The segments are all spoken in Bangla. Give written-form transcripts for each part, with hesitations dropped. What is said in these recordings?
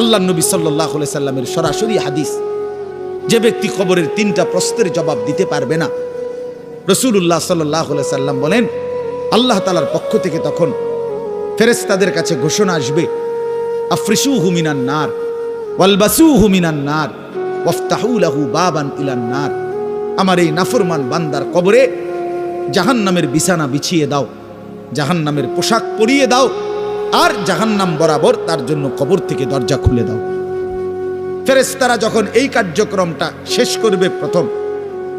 আল্লাহ নবী সাল্লাল্লাহু আলাইহি সাল্লামের সরাসরি হাদিস, যে ব্যক্তি কবরের 3টা প্রশ্নের জবাব দিতে পারবে না, রাসূলুল্লাহ সাল্লাল্লাহু আলাইহি সাল্লাম বলেন আল্লাহ তাআলার পক্ষ থেকে তখন ফেরেশতাদের কাছে ঘোষণা আসবে, আফরিশুহু মিনান নার ওয়ালবাসুহু মিনান নার ওয়াফতাহু লাহু বাবান ইলান নার। আমার এই নাফরমান বান্দার কবরে জাহান্নামের বিছানা বিছিয়ে দাও, জাহান্নামের পোশাক পরিয়ে দাও, আর জাহান্নাম বরাবর তার জন্য কবর থেকে দরজা খুলে দাও। ফেরেশতারা যখন এই কার্যক্রমটা শেষ করবে, প্রথম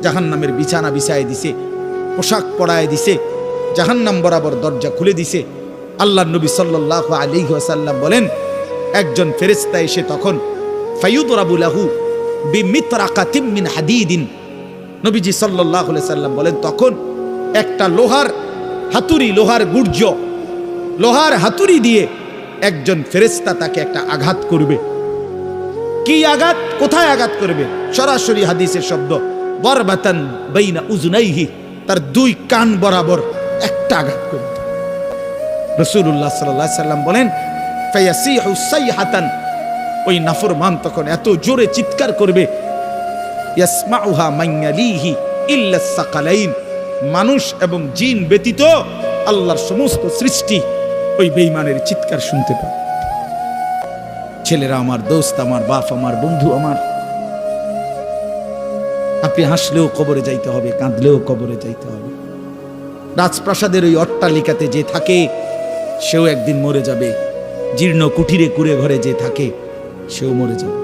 জাহান্নামের বিছানা বিছায় দিছে, পোশাক পরায় দিছে, জাহান্নাম বরাবর দরজা খুলে দিছে, আল্লাহর নবী সাল্লাল্লাহু আলাইহি ওয়াসাল্লাম বলেন একজন ফেরেশতা এসে তখন ফায়ুদরাবু লাহু বিমিতরাকাতিম মিন হাদিদিন, নবীজি সাল্লাল্লাহু আলাইহি সাল্লাম বলেন তখন একটা লোহার হাতুড়ি, লোহার গুর্জ, লোহার হাতুড়ি দিয়ে একজন ফেরেশতা তাকে একটা আঘাত করবে। কি আঘাত, কোথায় আঘাত করবে? সরাসরি হাদিসের শব্দ, বরবাতান বাইনা উজুনাইহি, তার 2 কান বরাবর একটা আঘাত করবে। রাসূলুল্লাহ সাল্লাল্লাহু আলাইহি সাল্লাম বলেন ফায়াসিহু সাইহাতান, ওই নাফরমান তখন এত জোরে চিৎকার করবে, ইয়াসমাউহা মান ইয়ালিহি ইল্লা সাকালাইন, মানুষ এবং জিন ব্যতীত আল্লাহর সমস্ত সৃষ্টি ওই বেঈমানের চিৎকার শুনতে পায়। ছেলেরা আমার, দোস্ত আমার, বাপ আমার, বন্ধু আমার, আপনি হাসলেও কবরে যাইতে হবে, কাঁদলেও কবরে যাইতে হবে। রাজপ্রাসাদের ওই অট্টালিকাতে যে থাকে সেও একদিন মরে যাবে, জীর্ণ কুঠিরে কুড়ে ঘরে যে থাকে সেও মরে যাবে।